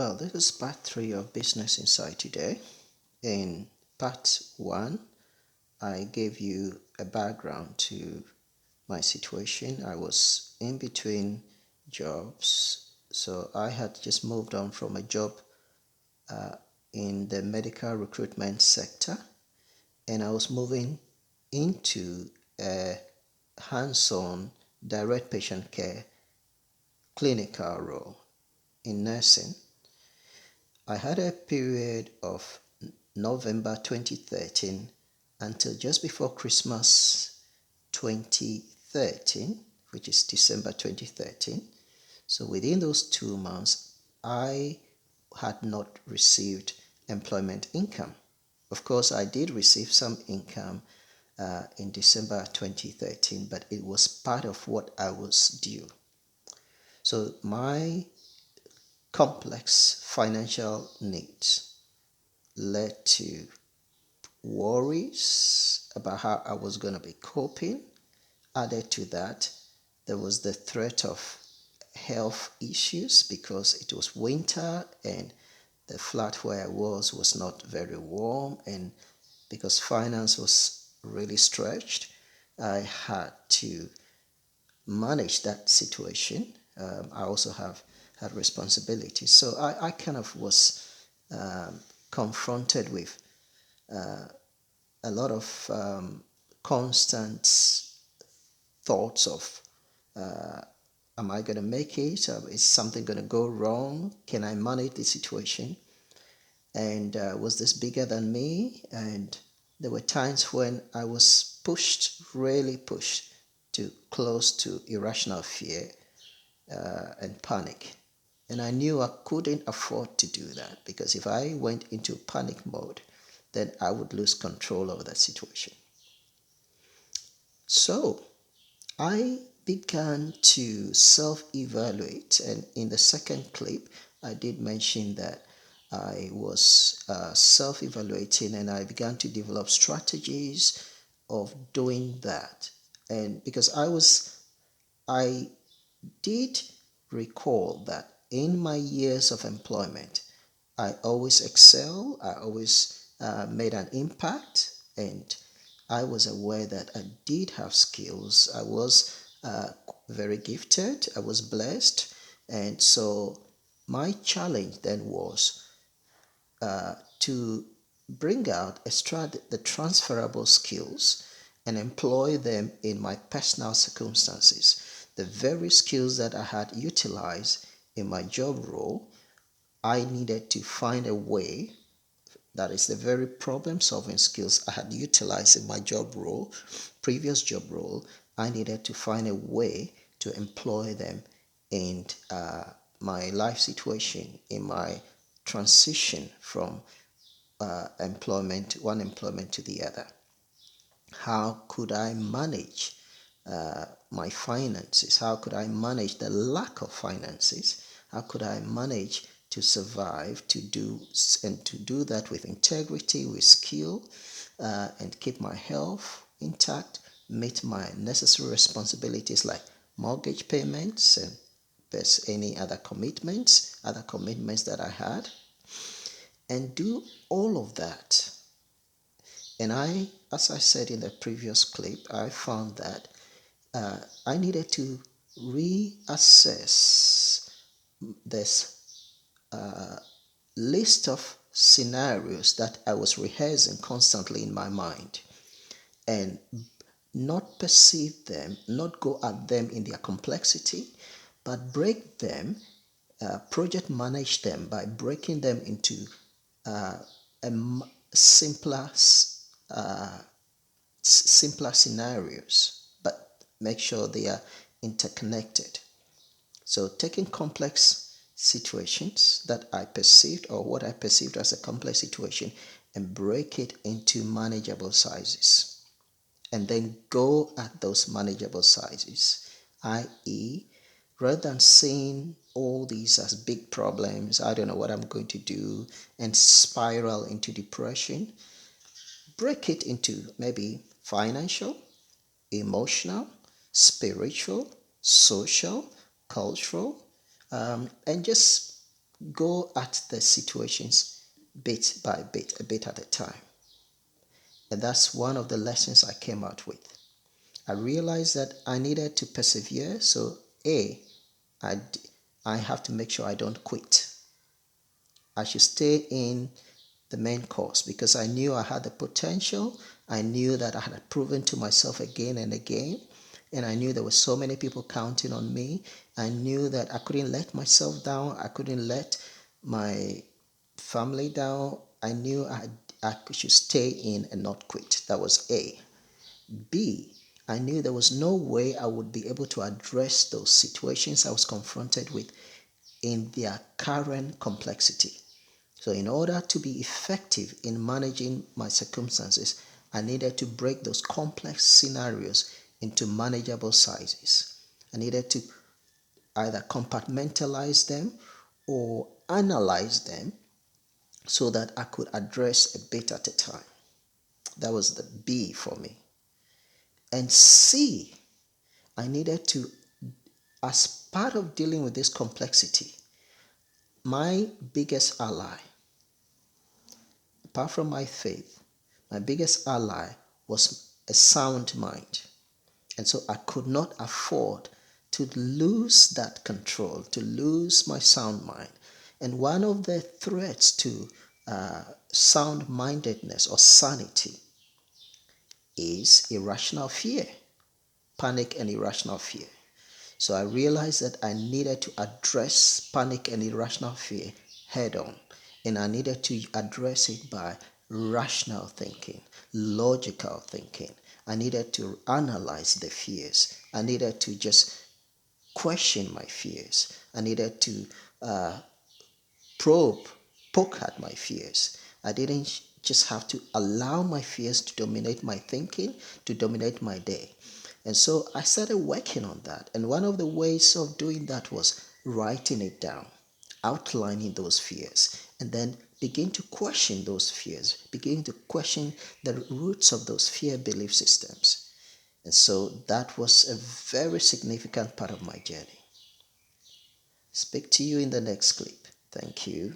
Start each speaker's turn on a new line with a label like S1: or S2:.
S1: Well, this is part 3 of Business Insight today. In part 1, I gave you a background to my situation. I was in between jobs, so I had just moved on from a job uh, in the medical recruitment sector, and I was moving into a hands-on direct patient care clinical role in nursing. I had a period of November 2013 until just before Christmas 2013, which is December 2013. So within those 2 months, I had not received employment income. Of course, I did receive some income in December 2013, but it was part of what I was due. So my complex financial needs led to worries about how I was going to be coping. Added to that, there was the threat of health issues because it was winter and the flat where I was not very warm, and because finance was really stretched, I had to manage that situation. I also have had responsibilities. So I kind of was confronted with a lot of constant thoughts of am I going to make it? Is something going to go wrong? Can I manage the situation? And was this bigger than me? And there were times when I was pushed, really pushed, to close to irrational fear and panic. And I knew I couldn't afford to do that because if I went into panic mode, then I would lose control of that situation. So I began to self evaluate, and in the second clip, I did mention that I was self evaluating and I began to develop strategies of doing that. And because I did recall that in my years of employment, I always excel, I always made an impact, and I was aware that I did have skills. I was very gifted, I was blessed, and so my challenge then was to bring out the transferable skills and employ them in my personal circumstances. The very skills that I had utilized in my job role, I needed to find a way, that is the very problem solving skills I had utilized in my job role, previous job role, I needed to find a way to employ them in my life situation, in my transition from one employment to the other. How could I manage my finances? How could I manage the lack of finances? How could I manage to survive, to do that with integrity, with skill, and keep my health intact, meet my necessary responsibilities like mortgage payments and there's any other commitments that I had, and do all of that. And as I said in the previous clip, I found that I needed to reassess this list of scenarios that I was rehearsing constantly in my mind and not perceive them, not go at them in their complexity, but break them, project manage them by breaking them into simpler simpler scenarios, but make sure they are interconnected. So, taking complex situations that I perceived or what I perceived as a complex situation and break it into manageable sizes, and then go at those manageable sizes, i.e., rather than seeing all these as big problems, I don't know what I'm going to do, and spiral into depression, break it into maybe financial, emotional, spiritual, social, cultural, and just go at the situations bit by bit, a bit at a time. And that's one of the lessons I came out with. I realized that I needed to persevere. So, I, I have to make sure I don't quit. I should stay in the main course because I knew I had the potential. I knew that I had proven to myself again and again. And I knew there were so many people counting on me. I knew that I couldn't let myself down. I couldn't let my family down. I knew I should stay in and not quit. That was A. B, I knew there was no way I would be able to address those situations I was confronted with in their current complexity. So, in order to be effective in managing my circumstances, I needed to break those complex scenarios into manageable sizes. I needed to either compartmentalize them or analyze them so that I could address a bit at a time. That was the B for me. And C, I needed to, as part of dealing with this complexity, my biggest ally, apart from my faith, my biggest ally was a sound mind. And so I could not afford to lose that control, to lose my sound mind. And one of the threats to sound mindedness or sanity is irrational fear, panic, and irrational fear. So I realized that I needed to address panic and irrational fear head on. And I needed to address it by rational thinking, logical thinking. I needed to analyze the fears. I needed to just question my fears. I needed to probe, poke at my fears. I didn't just have to allow my fears to dominate my thinking, to dominate my day. And so I started working on that. And one of the ways of doing that was writing it down, outlining those fears, and then begin to question those fears, begin to question the roots of those fear belief systems. And so that was a very significant part of my journey. Speak to you in the next clip. Thank you.